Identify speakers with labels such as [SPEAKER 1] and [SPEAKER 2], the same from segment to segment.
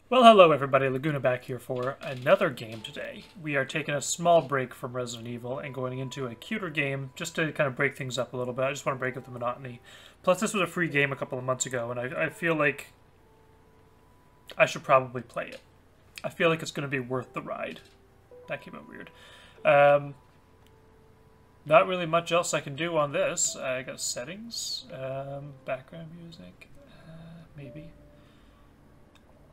[SPEAKER 1] Well, hello everybody, Laguna back here for another game today. We are taking a small break from Resident Evil and going into a cuter game just to kind of break things up a little bit. I just want to break up the monotony. Plus, this was a free game a couple of months ago, and I feel like I should probably play it. I feel like it's going to be worth the ride. That came out weird. Not really much else I can do on this. I got settings, background music, maybe.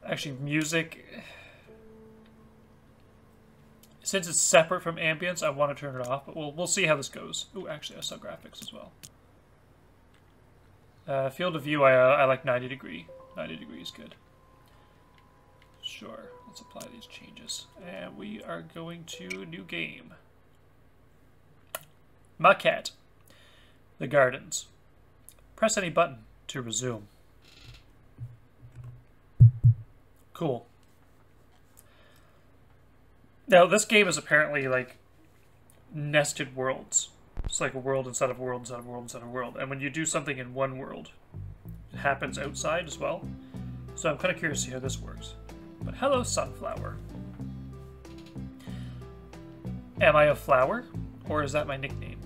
[SPEAKER 1] Actually, music, since it's separate from ambience, I want to turn it off, but we'll see how this goes. Ooh, actually, I saw graphics as well. Field of view, I like 90 degree. 90 degrees good. Sure, let's apply these changes. And we are going to new game. Maquette. The Gardens. Press any button to resume. Cool. Now, this game is apparently, like, nested worlds. It's like a world inside of a world inside of a world inside of a world. And when you do something in one world, it happens outside as well. So I'm kind of curious to see how this works. But hello, sunflower. Am I a flower? Or is that my nickname?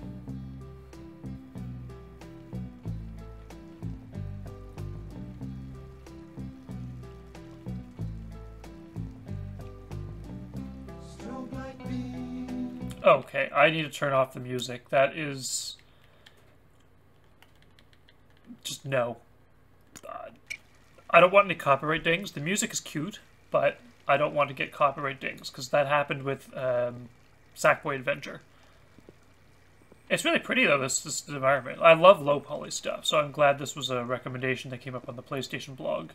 [SPEAKER 1] Okay, I need to turn off the music. That is... just no. I don't want any copyright dings. The music is cute, but I don't want to get copyright dings, because that happened with Sackboy Adventure. It's really pretty, though, this environment. I love low poly stuff, so I'm glad this was a recommendation that came up on the PlayStation blog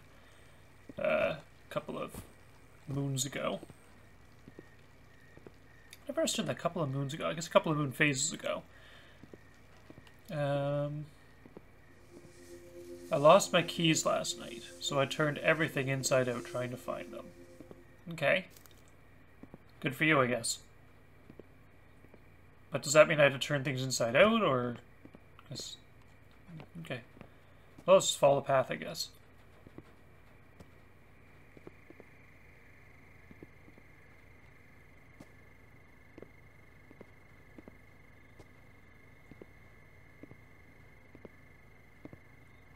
[SPEAKER 1] a couple of moons ago. I never understood that a couple of moons ago. I guess a couple of moon phases ago. I lost my keys last night, so I turned everything inside out trying to find them. Okay. Good for you, I guess. But does that mean I have to turn things inside out, or... Okay. Well, let's just follow the path, I guess.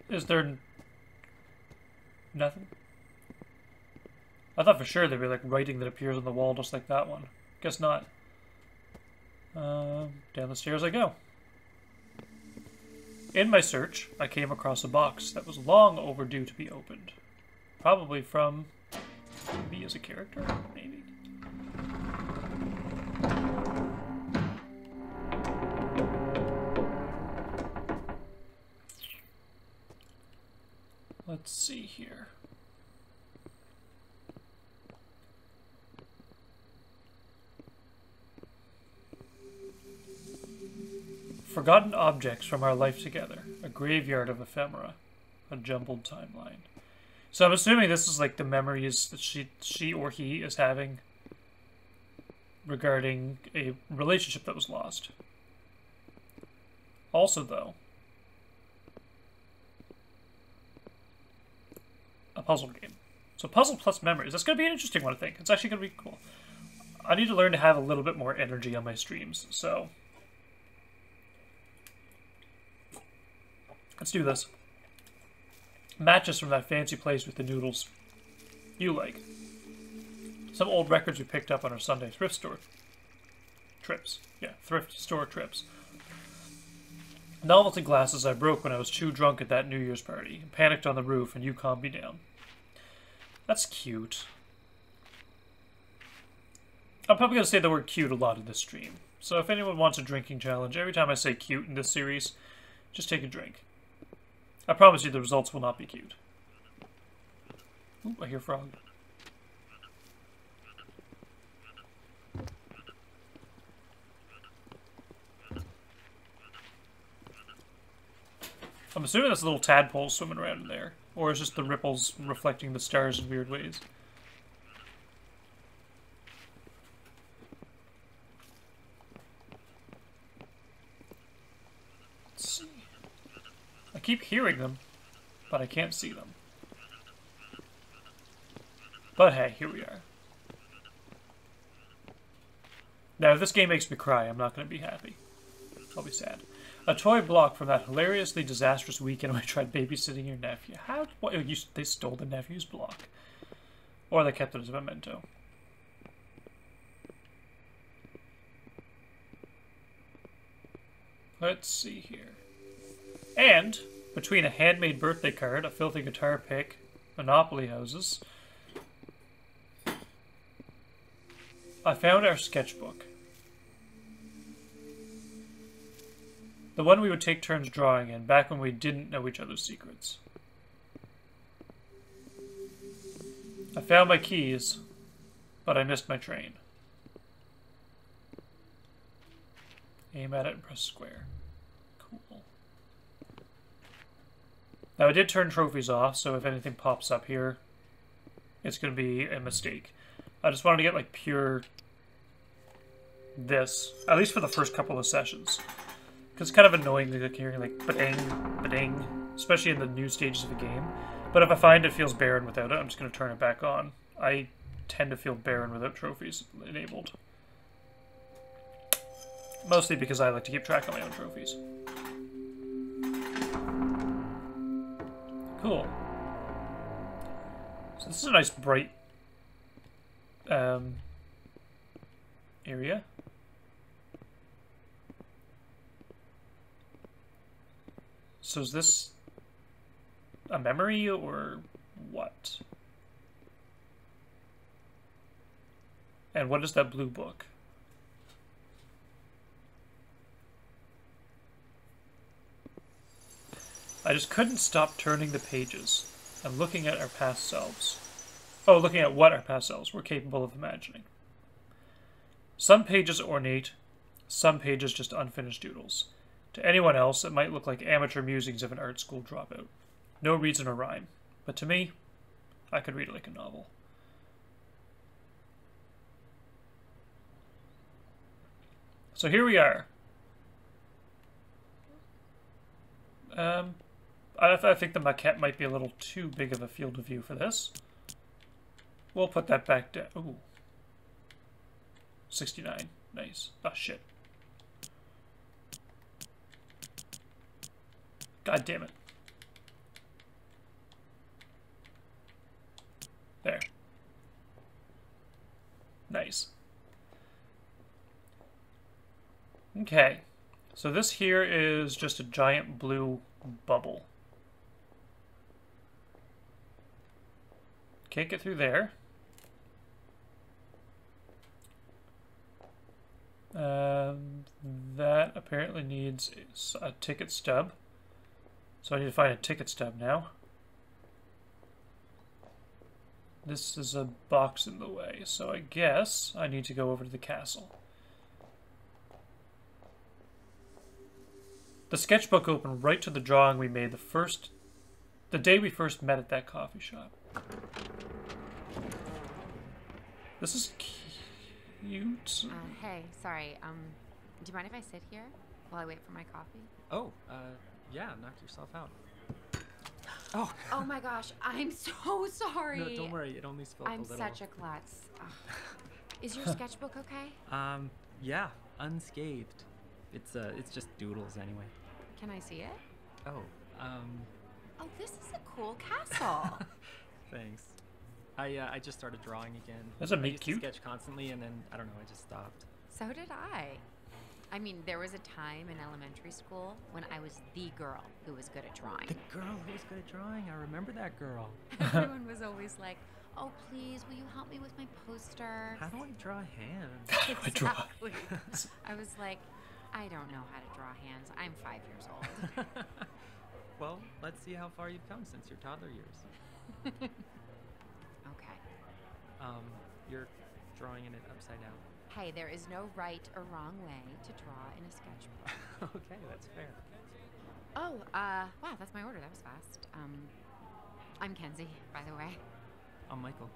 [SPEAKER 1] Is there nothing? I thought for sure there'd be like writing that appears on the wall just like that one. Guess not. Down the stairs I go. In my search, I came across a box that was long overdue to be opened. Probably from me as a character, maybe. Let's see here. Forgotten objects from our life together. A graveyard of ephemera. A jumbled timeline. So I'm assuming this is like the memories that she or he is having regarding a relationship that was lost. Also, though, a puzzle game. So puzzle plus memories. That's going to be an interesting one, I think. It's actually going to be cool. I need to learn to have a little bit more energy on my streams, so... let's do this. Matches from that fancy place with the noodles you like. Some old records we picked up on our Sunday thrift store trips. Yeah, thrift store trips. Novelty glasses I broke when I was too drunk at that New Year's party. Panicked on the roof and you calmed me down. That's cute. I'm probably going to say the word cute a lot in this stream. So if anyone wants a drinking challenge, every time I say cute in this series, just take a drink. I promise you the results will not be cute. Ooh, I hear frog. I'm assuming there's little tadpoles swimming around in there. Or is just the ripples reflecting the stars in weird ways. Let's see. I keep hearing them, but I can't see them. But hey, here we are. Now, if this game makes me cry, I'm not going to be happy. I'll be sad. A toy block from that hilariously disastrous weekend when I tried babysitting your nephew. How? What? They stole the nephew's block. Or they kept it as a memento. Let's see here. And, between a handmade birthday card, a filthy guitar pick, Monopoly houses, I found our sketchbook. The one we would take turns drawing in, back when we didn't know each other's secrets. I found my keys, but I missed my train. Aim at it and press square. Cool. Now I did turn trophies off, so if anything pops up here, it's going to be a mistake. I just wanted to get like pure this, at least for the first couple of sessions. Because it's kind of annoying to hearing like ba-ding, ba-ding, especially in the new stages of a game. But if I find it feels barren without it, I'm just going to turn it back on. I tend to feel barren without trophies enabled. Mostly because I like to keep track of my own trophies. Cool. So this is a nice bright area. So is this a memory or what? And what is that blue book? I just couldn't stop turning the pages and looking at our past selves. Oh, looking at what our past selves were capable of imagining. Some pages ornate, some pages just unfinished doodles. To anyone else, it might look like amateur musings of an art school dropout. No reason or rhyme. But to me, I could read it like a novel. So here we are. I think the maquette might be a little too big of a field of view for this. We'll put that back down. Ooh. 69. Nice. Oh, shit. God damn it. There. Nice. Okay. So this here is just a giant blue bubble. Can't get through there. That apparently needs a ticket stub. So I need to find a ticket stub now. This is a box in the way, so I guess I need to go over to the castle. The sketchbook opened right to the drawing we made the day we first met at that coffee shop. This is cute.
[SPEAKER 2] Hey, sorry. Do you mind if I sit here while I wait for my coffee?
[SPEAKER 3] Oh, yeah, knock yourself out. Oh.
[SPEAKER 2] Oh my gosh, I'm so sorry.
[SPEAKER 3] No, don't worry. It only spilled a little.
[SPEAKER 2] I'm such a klutz. Ugh. Is your sketchbook okay?
[SPEAKER 3] Yeah, unscathed. It's just doodles anyway.
[SPEAKER 2] Can I see it?
[SPEAKER 3] Oh,
[SPEAKER 2] Oh, this is a cool castle.
[SPEAKER 3] Thanks. I just started drawing again.
[SPEAKER 1] Doesn't
[SPEAKER 3] I
[SPEAKER 1] make
[SPEAKER 3] used
[SPEAKER 1] cute.
[SPEAKER 3] to sketch constantly, and then I don't know, I just stopped.
[SPEAKER 2] So did I. I mean, there was a time in elementary school when I was the girl who was good at drawing.
[SPEAKER 3] The girl who was good at drawing. I remember that girl.
[SPEAKER 2] Everyone was always like, "Oh, please, will you help me with my poster?"
[SPEAKER 3] How do I draw hands?
[SPEAKER 1] How do I draw?
[SPEAKER 2] Exactly. I was like, I don't know how to draw hands. I'm 5 years old.
[SPEAKER 3] Well, let's see how far you've come since your toddler years.
[SPEAKER 2] Okay.
[SPEAKER 3] You're drawing it upside down.
[SPEAKER 2] Hey, there is no right or wrong way to draw in a sketchbook.
[SPEAKER 3] Okay, that's fair.
[SPEAKER 2] Oh, wow, that's my order. That was fast. I'm Kenzie, by the way.
[SPEAKER 3] I'm Michael.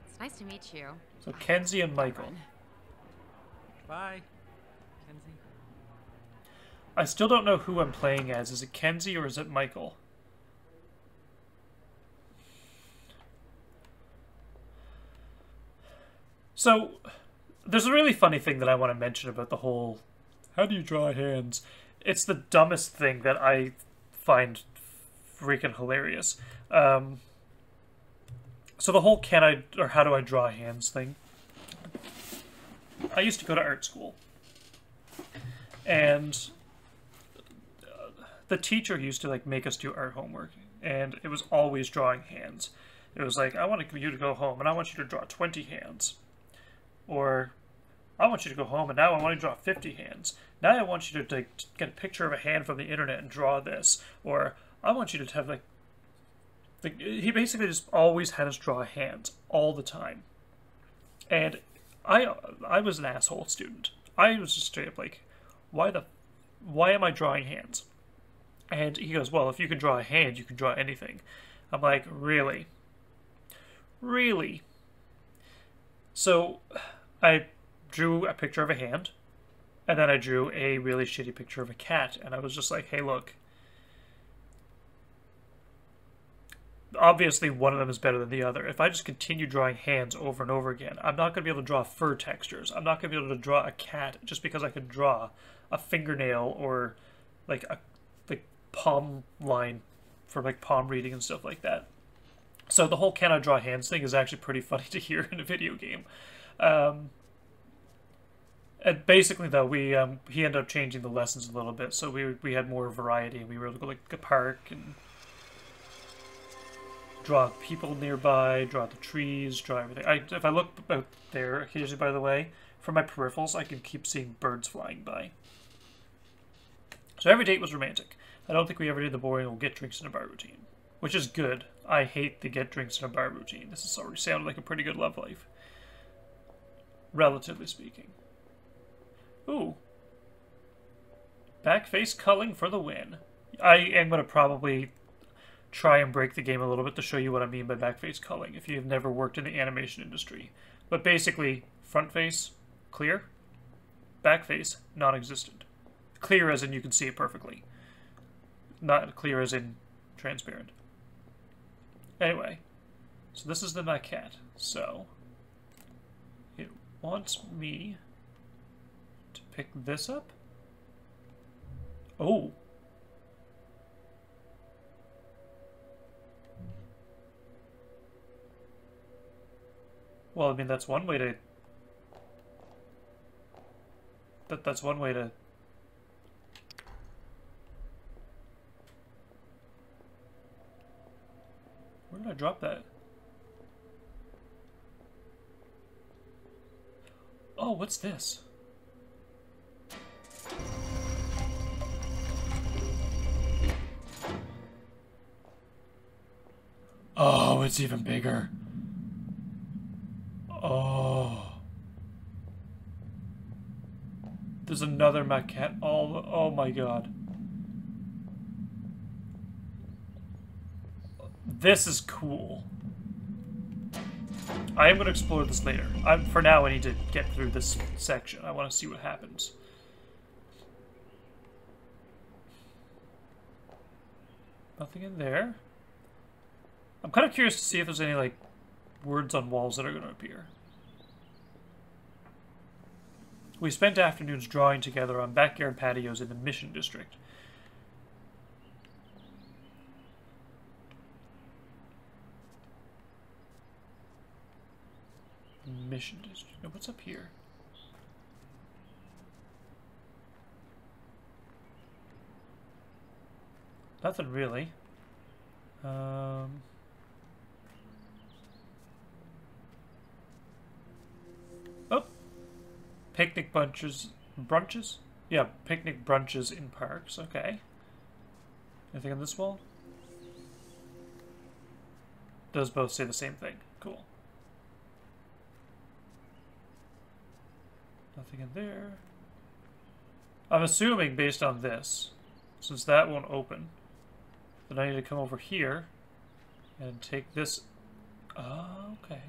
[SPEAKER 2] It's nice to meet you.
[SPEAKER 1] So Kenzie and Michael.
[SPEAKER 3] Bye, Kenzie.
[SPEAKER 1] I still don't know who I'm playing as. Is it Kenzie or is it Michael? So, there's a really funny thing that I want to mention about the whole, how do you draw hands? It's the dumbest thing that I find freaking hilarious. So the whole how do I draw hands thing. I used to go to art school. And the teacher used to like make us do art homework. And it was always drawing hands. It was like, I want you to go home and I want you to draw 20 hands. Or, I want you to go home and now I want you to draw 50 hands. Now I want you to get a picture of a hand from the internet and draw this. Or, I want you to have like he basically just always had us draw hands all the time. And I was an asshole student. I was just straight up like, why am I drawing hands? And he goes, well, if you can draw a hand, you can draw anything. I'm like, really? Really? So I drew a picture of a hand, and then I drew a really shitty picture of a cat, and I was just like, hey, look. Obviously, one of them is better than the other. If I just continue drawing hands over and over again, I'm not going to be able to draw fur textures. I'm not going to be able to draw a cat just because I could draw a fingernail or like a palm line for like palm reading and stuff like that. So the whole can I draw hands thing is actually pretty funny to hear in a video game. And basically, though, he ended up changing the lessons a little bit, so we had more variety, and we were able to go like a park and draw people nearby, draw the trees, draw everything. If I look out there occasionally, by the way, from my peripherals, I can keep seeing birds flying by. So every date was romantic. I don't think we ever did the boring "we'll get drinks in a bar" routine, which is good. I hate the get drinks in a bar routine. This has already sounded like a pretty good love life, relatively speaking. Ooh. Backface culling for the win. I am going to probably try and break the game a little bit to show you what I mean by backface culling if you've never worked in the animation industry. But basically, front face, clear. Backface, non-existent. Clear as in you can see it perfectly. Not clear as in transparent. Anyway, so this is the maquette. So, it wants me to pick this up. Oh. Well, I mean, that's one way to... That's one way to... Where did I drop that? Oh, what's this? Oh, it's even bigger. Oh. There's another maquette. Oh my god. This is cool. I am going to explore this later. For now, I need to get through this section. I want to see what happens. Nothing in there. I'm kind of curious to see if there's any, like, words on walls that are going to appear. We spent afternoons drawing together on backyard patios in the Mission District. Mission District. Now, what's up here? Nothing really. Oh. Picnic brunches? Yeah, picnic brunches in parks. Okay. Anything on this wall? Those both say the same thing. Cool. Nothing in there. I'm assuming, based on this, since that won't open, that I need to come over here and take this. Oh, okay.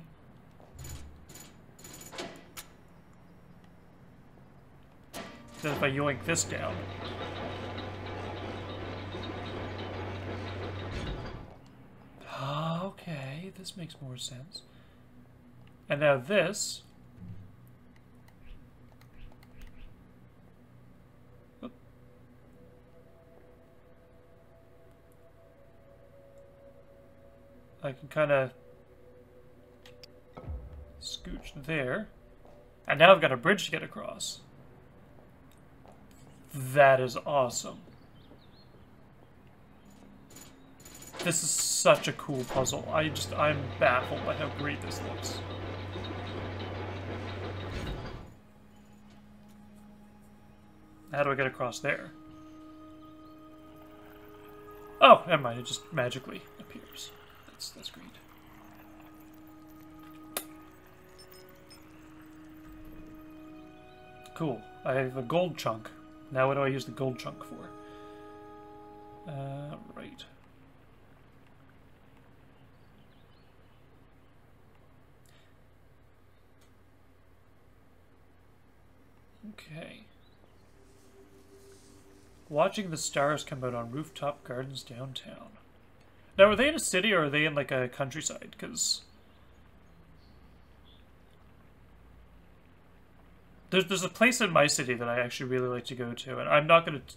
[SPEAKER 1] Then if I yoink this down. Okay, this makes more sense. And now this I can kind of scooch there. And now I've got a bridge to get across. That is awesome. This is such a cool puzzle. I'm baffled by how great this looks. How do I get across there? Oh, never mind. It just magically appears. That's great. Cool. I have a gold chunk. Now what do I use the gold chunk for? Right. Okay. Watching the stars come out on rooftop gardens downtown. Now, are they in a city or are they in like a countryside? Because there's a place in my city that I actually really like to go to, and I'm not going to...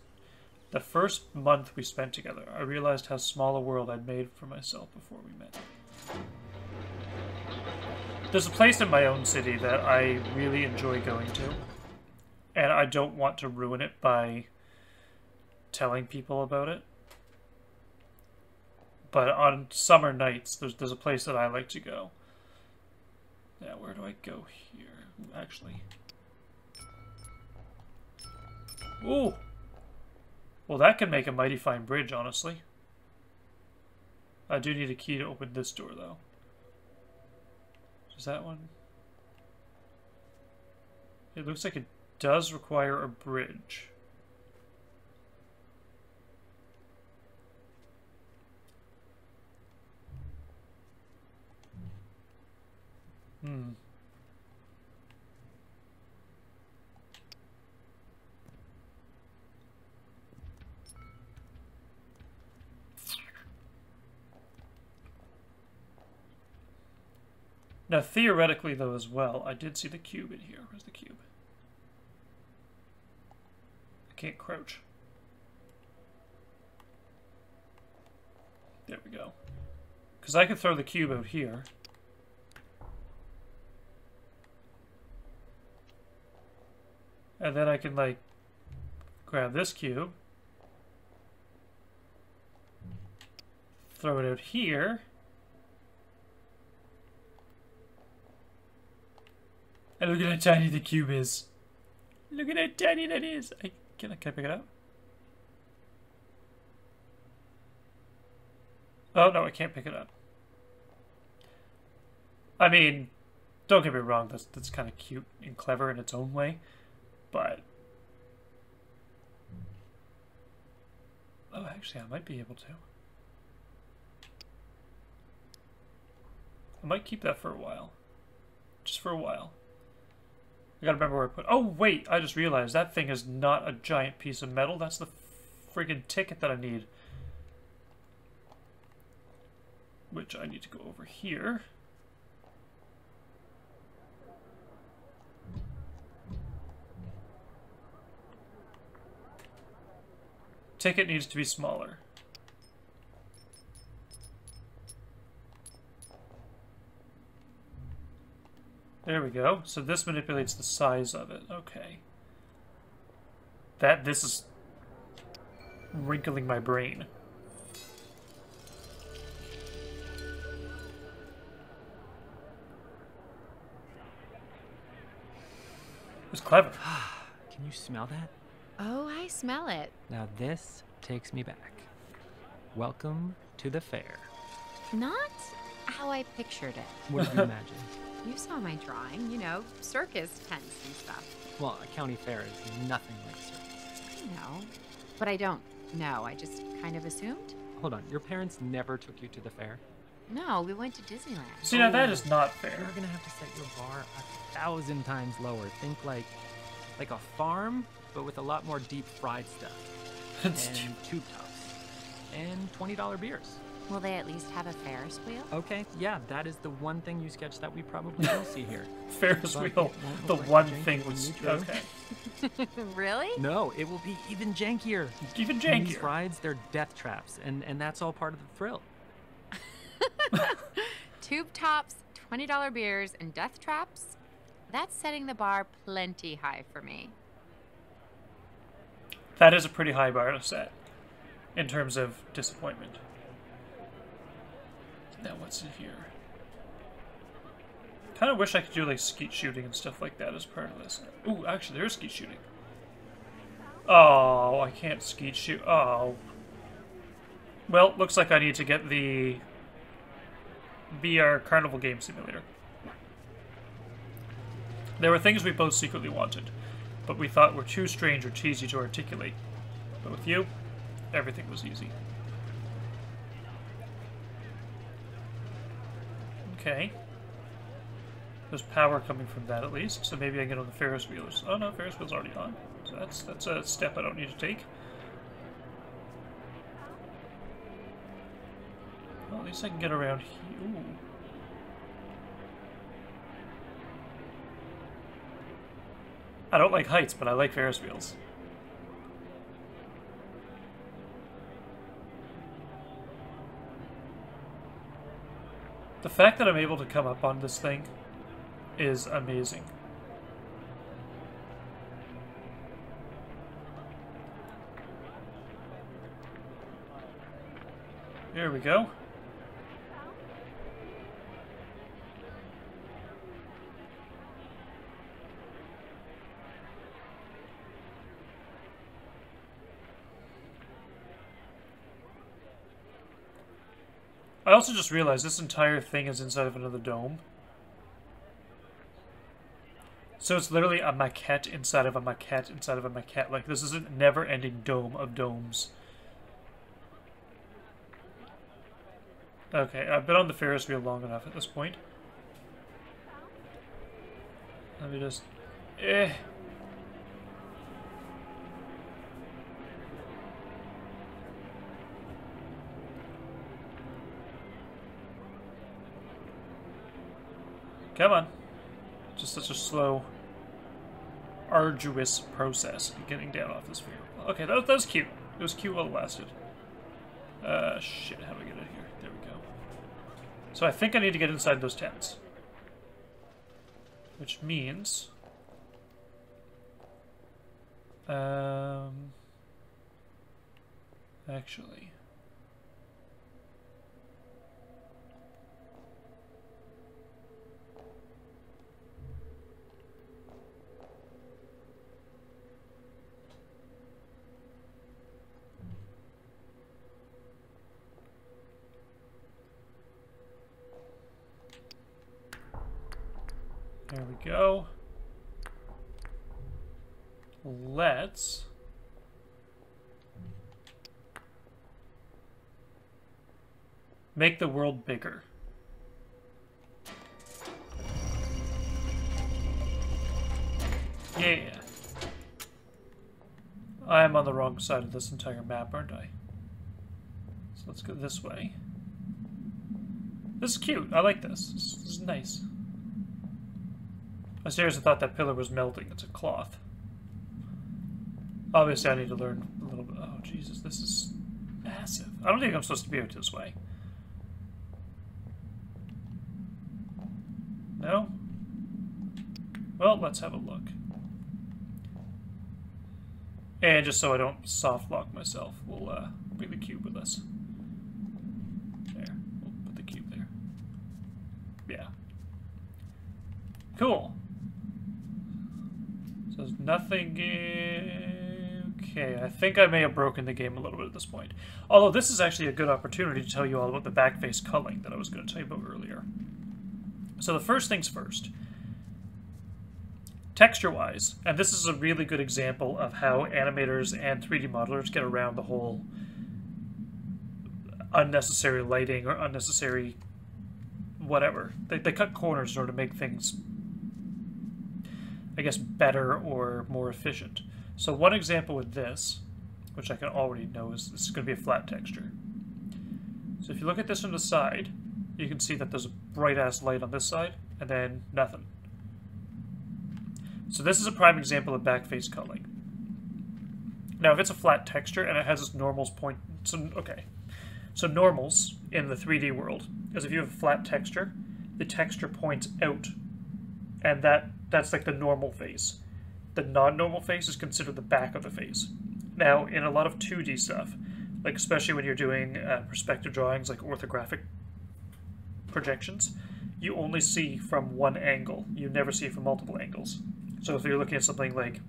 [SPEAKER 1] The first month we spent together, I realized how small a world I'd made for myself before we met. There's a place in my own city that I really enjoy going to, and I don't want to ruin it by telling people about it. But on summer nights, there's a place that I like to go. Now, where do I go here? Actually... Ooh! Well, that can make a mighty fine bridge, honestly. I do need a key to open this door, though. Is that one? It looks like it does require a bridge. Hmm. Now, theoretically, though, as well, I did see the cube in here. Where's the cube? I can't crouch. There we go. Because I could throw the cube out here. And then I can, like, grab this cube. Throw it out here. And look at how tiny the cube is. Look at how tiny that is. Can I pick it up? Oh, no, I can't pick it up. I mean, don't get me wrong, that's kind of cute and clever in its own way. But... Oh, actually, I might be able to. I might keep that for a while. Just for a while. I gotta remember where I put... Oh, wait! I just realized that thing is not a giant piece of metal. That's the friggin' ticket that I need. Which I need to go over here. Ticket needs to be smaller. There we go. So this manipulates the size of it. Okay. This is wrinkling my brain. It's clever.
[SPEAKER 3] Can you smell that?
[SPEAKER 2] Oh, I smell it.
[SPEAKER 3] Now this takes me back. Welcome to the fair.
[SPEAKER 2] Not how I pictured it.
[SPEAKER 3] What did you imagine?
[SPEAKER 2] You saw my drawing, you know, circus tents and stuff.
[SPEAKER 3] Well, a county fair is nothing like circus.
[SPEAKER 2] I know, but I don't know. I just kind of assumed.
[SPEAKER 3] Hold on, your parents never took you to the fair?
[SPEAKER 2] No, we went to Disneyland.
[SPEAKER 1] See, now that is not fair.
[SPEAKER 3] You're gonna have to set your bar 1,000 times lower. Think like a farm, but with a lot more deep fried stuff. And tube tops. And $20 beers.
[SPEAKER 2] Will they at least have a Ferris wheel?
[SPEAKER 3] Okay, yeah, that is the one thing you sketched that we probably will see here.
[SPEAKER 1] Ferris
[SPEAKER 3] But
[SPEAKER 1] wheel,
[SPEAKER 3] it won't
[SPEAKER 1] the
[SPEAKER 3] look like
[SPEAKER 1] one
[SPEAKER 3] janky
[SPEAKER 1] thing
[SPEAKER 3] when
[SPEAKER 1] was...
[SPEAKER 3] you do.
[SPEAKER 1] Okay.
[SPEAKER 2] Really?
[SPEAKER 3] No, it will be even jankier.
[SPEAKER 1] Even
[SPEAKER 3] And these
[SPEAKER 1] jankier.
[SPEAKER 3] rides, they're death traps, and that's all part of the thrill.
[SPEAKER 2] Tube tops, $20 beers, and death traps? That's setting the bar plenty high for me.
[SPEAKER 1] That is a pretty high bar to set in terms of disappointment. Now what's in here? Kind of wish I could do like skeet shooting and stuff like that as part of this. Ooh, actually there is skeet shooting. Oh, I can't skeet shoot. Oh. Well, looks like I need to get the VR Carnival Game Simulator. There were things we both secretly wanted, but we thought were too strange or cheesy to articulate. But with you, everything was easy. Okay. There's power coming from that at least, so maybe I can get on the Ferris wheels. Oh no, Ferris wheel's already on. So that's a step I don't need to take. Well, at least I can get around here. Ooh. I don't like heights, but I like Ferris wheels. The fact that I'm able to come up on this thing is amazing. There we go. I also just realized this entire thing is inside of another dome. So it's literally a maquette inside of a maquette inside of a maquette. Like, this is a never-ending dome of domes. Okay, I've been on the Ferris wheel long enough at this point. Let me just... Come on. Just such a slow, arduous process getting down off this wheel. Okay, that was cute. It was cute while it lasted. Shit, how do we get in here? There we go. So I think I need to get inside those tents. Which means... Actually... There we go. Let's... make the world bigger. Yeah. I'm on the wrong side of this entire map, aren't I? So let's go this way. This is cute. I like this. This is nice. I seriously thought that pillar was melting. It's a cloth. Obviously, I need to learn a little bit. Oh, Jesus, this is massive. I don't think I'm supposed to be out this way. No? Well, let's have a look. And just so I don't soft lock myself, we'll bring the cube with us. There. We'll put the cube there. Yeah. Cool. So there's nothing... Okay, I think I may have broken the game a little bit at this point. Although this is actually a good opportunity to tell you all about the backface culling that I was going to tell you about earlier. So the first things first. Texture-wise, and this is a really good example of how animators and 3D modelers get around the whole unnecessary lighting or unnecessary whatever. They cut corners in order to make things, I guess, better or more efficient. So one example with this, which I can already know, is this is going to be a flat texture. So if you look at this from the side, you can see that there's a bright-ass light on this side, and then nothing. So this is a prime example of backface culling. Now, if it's a flat texture and it has its normals point... So, okay. So normals in the 3D world is if you have a flat texture, the texture points out, and that's like the normal face. The non-normal face is considered the back of the face. Now, in a lot of 2D stuff, like especially when you're doing perspective drawings like orthographic projections, you only see from one angle. You never see from multiple angles. So if you're looking at something like,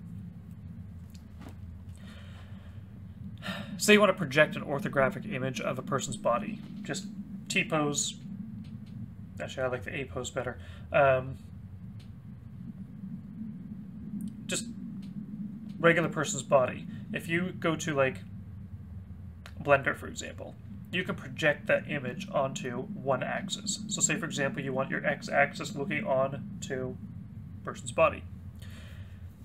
[SPEAKER 1] say you want to project an orthographic image of a person's body, just T-pose. Actually, I like the A-pose better. Just regular person's body. If you go to like Blender, for example, you can project that image onto one axis. So say, for example, you want your x-axis looking on to person's body.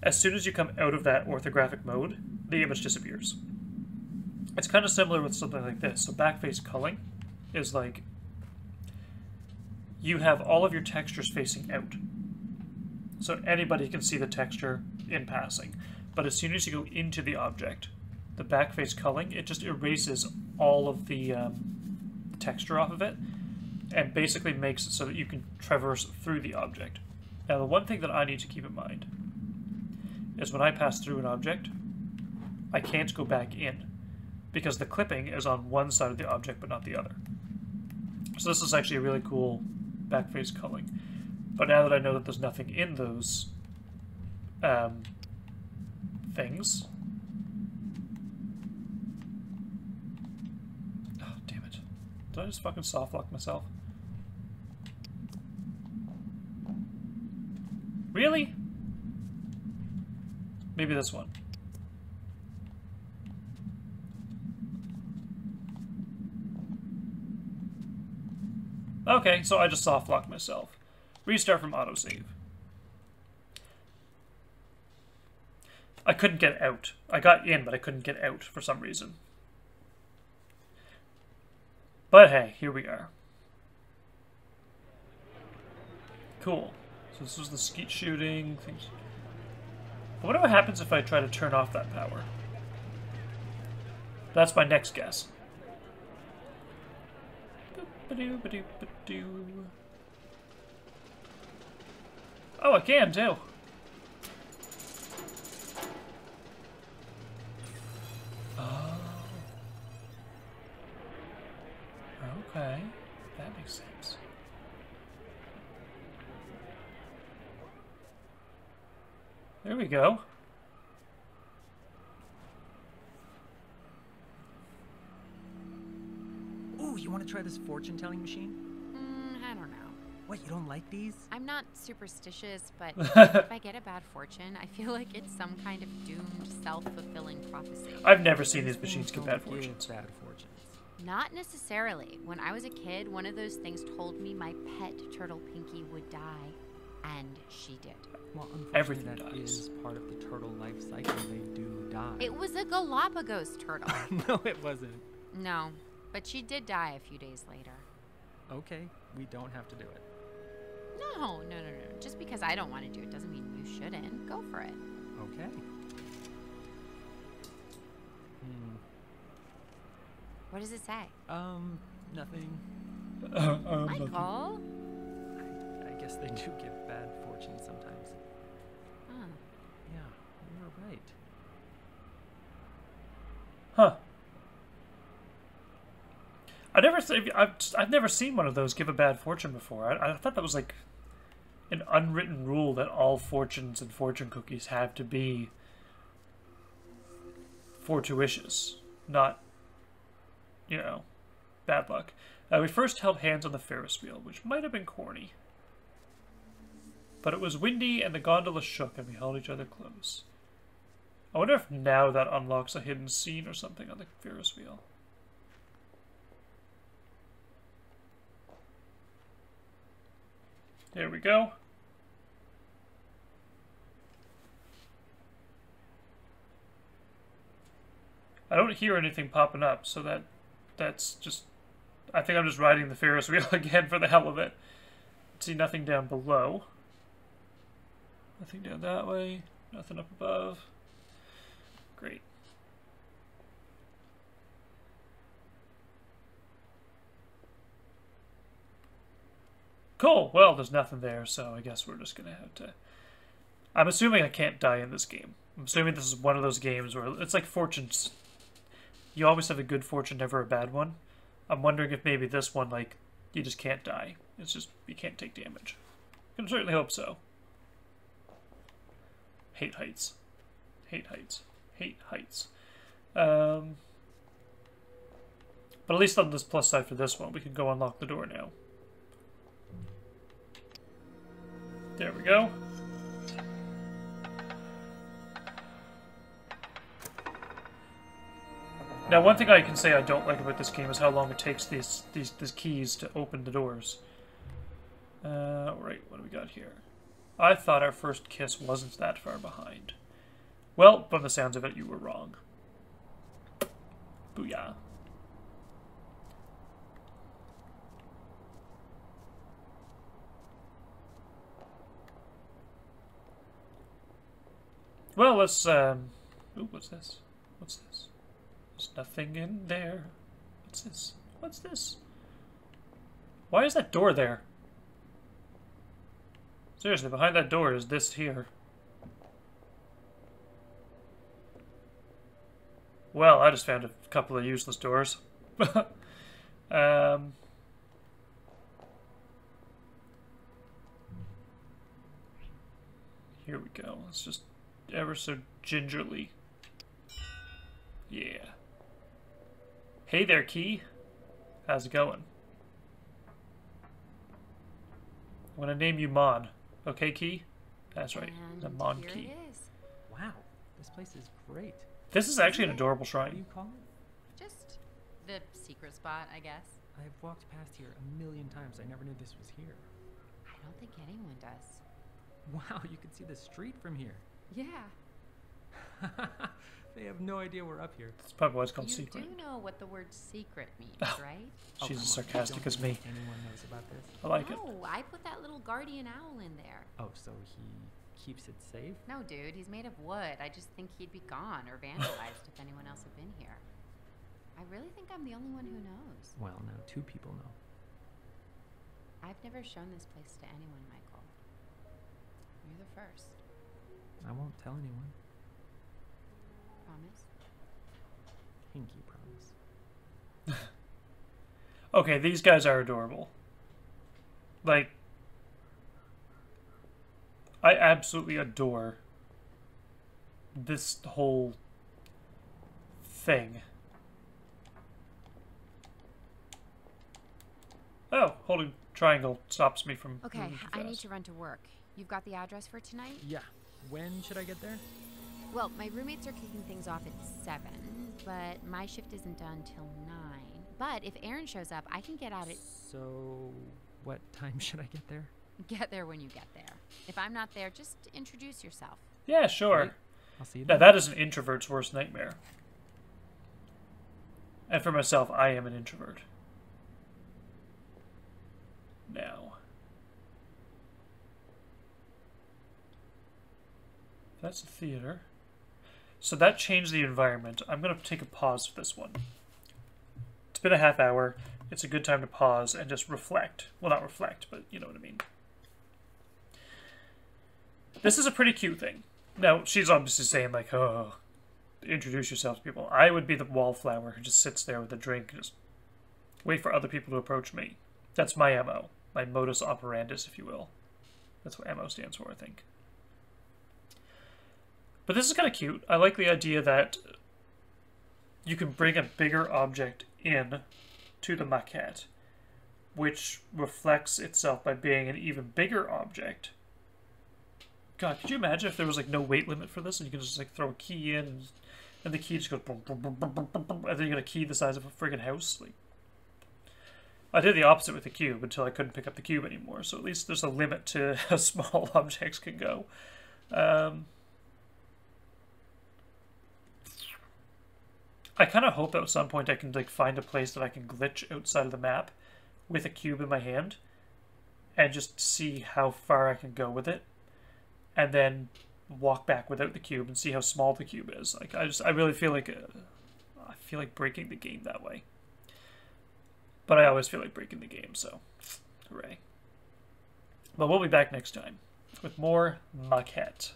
[SPEAKER 1] As soon as you come out of that orthographic mode, the image disappears. It's kind of similar with something like this. So backface culling is like you have all of your textures facing out. So anybody can see the texture in passing. But as soon as you go into the object, the backface culling, it just erases all of the texture off of it and basically makes it so that you can traverse through the object. Now, the one thing that I need to keep in mind is when I pass through an object, I can't go back in because the clipping is on one side of the object but not the other. So this is actually a really cool backface culling. But now that I know that there's nothing in those things... Oh, damn it. Did I just fucking soft lock myself? Really? Maybe this one. Okay, so I just soft locked myself. Restart from autosave. I couldn't get out. I got in, but I couldn't get out for some reason. But hey, here we are. Cool. So this was the skeet shooting. Things. I wonder what happens if I try to turn off that power. That's my next guess. Oh, I can too. Oh. Okay. That makes sense. There we go.
[SPEAKER 3] Ooh, you want to try this fortune-telling machine?
[SPEAKER 2] I don't know.
[SPEAKER 3] What, you don't like these?
[SPEAKER 2] I'm not superstitious, but if I get a bad fortune, I feel like it's some kind of doomed, self-fulfilling prophecy.
[SPEAKER 1] I've never seen these machines give bad fortunes.
[SPEAKER 3] Bad fortunes.
[SPEAKER 2] Not necessarily. When I was a kid, one of those things told me my pet turtle Pinky would die, and she did.
[SPEAKER 3] Well,
[SPEAKER 1] Everything
[SPEAKER 3] unfortunately, that
[SPEAKER 1] dies.
[SPEAKER 3] is part of the turtle life cycle. They do die.
[SPEAKER 2] It was a Galapagos turtle.
[SPEAKER 3] No, it wasn't.
[SPEAKER 2] No, but she did die a few days later.
[SPEAKER 3] Okay, we don't have to do it.
[SPEAKER 2] No. Just because I don't want to do it doesn't mean you shouldn't. Go for it.
[SPEAKER 3] Okay.
[SPEAKER 2] What does it say?
[SPEAKER 3] Nothing.
[SPEAKER 2] Michael?
[SPEAKER 3] I guess they do give bad fortune sometimes.
[SPEAKER 2] Huh.
[SPEAKER 3] Yeah, you were right.
[SPEAKER 1] Huh. I've never seen one of those give a bad fortune before. I thought that was like an unwritten rule that all fortunes and fortune cookies have to be fortuitous, not, you know, bad luck. We first held hands on the Ferris wheel, which might have been corny. But it was windy and the gondola shook and we held each other close. I wonder if now that unlocks a hidden scene or something on the Ferris wheel. There we go. I don't hear anything popping up, so that's just... I think I'm just riding the Ferris wheel again for the hell of it. See nothing down below. Nothing down that way. Nothing up above. Great. Cool. Well, there's nothing there, so I guess we're just gonna have to... I'm assuming I can't die in this game. I'm assuming this is one of those games where it's like fortunes. You always have a good fortune, never a bad one. I'm wondering if maybe this one, like, you just can't die. It's just, you can't take damage. I can certainly hope so. Hate heights. Hate heights. Hate heights. But at least on this plus side for this one, we can go unlock the door now. There we go. Now, one thing I can say I don't like about this game is how long it takes these keys to open the doors. Right, what do we got here? I thought our first kiss wasn't that far behind. Well, from the sounds of it, you were wrong. Booyah. Well, let's, ooh, what's this? What's this? There's nothing in there. What's this? What's this? Why is that door there? Seriously, behind that door is this here. Well, I just found a couple of useless doors. Here we go. Let's just ever so gingerly. Yeah. Hey there, Key. How's it going? I'm gonna name you Mon. Okay, Key? That's right.
[SPEAKER 2] And
[SPEAKER 1] The Mon
[SPEAKER 2] here
[SPEAKER 1] Key.
[SPEAKER 2] it is.
[SPEAKER 3] Wow, this place is great.
[SPEAKER 1] This is actually an adorable
[SPEAKER 3] What do
[SPEAKER 1] shrine.
[SPEAKER 3] you call it?
[SPEAKER 2] Just the secret spot, I guess.
[SPEAKER 3] I've walked past here a million times. I never knew this was here.
[SPEAKER 2] I don't think anyone does.
[SPEAKER 3] Wow, you can see the street from here.
[SPEAKER 2] Yeah.
[SPEAKER 3] They have no idea we're up here.
[SPEAKER 1] That's probably why it's called
[SPEAKER 2] You
[SPEAKER 1] secret.
[SPEAKER 2] do know what the word secret means,
[SPEAKER 1] Oh.
[SPEAKER 2] right?
[SPEAKER 1] She's
[SPEAKER 3] come
[SPEAKER 1] as
[SPEAKER 3] on,
[SPEAKER 1] sarcastic
[SPEAKER 3] don't
[SPEAKER 1] as me.
[SPEAKER 3] think anyone knows about this.
[SPEAKER 1] I like it.
[SPEAKER 2] No, I put that little guardian owl in there.
[SPEAKER 3] Oh, so he keeps it safe?
[SPEAKER 2] No, dude, he's made of wood. I just think he'd be gone or vandalized if anyone else had been here. I really think I'm the only one who knows.
[SPEAKER 3] Well, now 2 people know.
[SPEAKER 2] I've never shown this place to anyone, Michael. You're the first.
[SPEAKER 3] I won't tell anyone.
[SPEAKER 2] Promise?
[SPEAKER 3] Pinky promise.
[SPEAKER 1] Okay, these guys are adorable. Like, I absolutely adore this whole thing. Oh, holding triangle stops me from
[SPEAKER 2] Okay,
[SPEAKER 1] moving too
[SPEAKER 2] I need
[SPEAKER 1] fast.
[SPEAKER 2] to run to work. You've got the address for tonight?
[SPEAKER 3] Yeah. When should I get there?
[SPEAKER 2] Well, my roommates are kicking things off at 7, but my shift isn't done till 9. But if Aaron shows up, I can get out at...
[SPEAKER 3] So, what time should I get there?
[SPEAKER 2] Get there when you get there. If I'm not there, just introduce yourself.
[SPEAKER 1] Yeah, sure.
[SPEAKER 3] Great. I'll see you
[SPEAKER 1] Now,
[SPEAKER 3] then.
[SPEAKER 1] that is an introvert's worst nightmare. And for myself, I am an introvert. Now. That's a theater. So that changed the environment. I'm going to take a pause for this one. It's been a half hour. It's a good time to pause and just reflect. Well, not reflect, but you know what I mean. This is a pretty cute thing. Now, she's obviously saying, like, oh, introduce yourself to people. I would be the wallflower who just sits there with a drink and just wait for other people to approach me. That's my MO. My modus operandus, if you will. That's what MO stands for, I think. But this is kind of cute. I like the idea that you can bring a bigger object in to the maquette, which reflects itself by being an even bigger object. God, could you imagine if there was like no weight limit for this and you could just like throw a key in and the key just goes boom, boom, boom, boom, boom, boom, boom, and then you got a key the size of a friggin' house? Like, I did the opposite with the cube until I couldn't pick up the cube anymore, so at least there's a limit to how small objects can go. I kind of hope that at some point I can like find a place that I can glitch outside of the map with a cube in my hand and just see how far I can go with it, and then walk back without the cube and see how small the cube is. Like I really feel like breaking the game that way. But I always feel like breaking the game, so hooray. But we'll be back next time with more Maquette.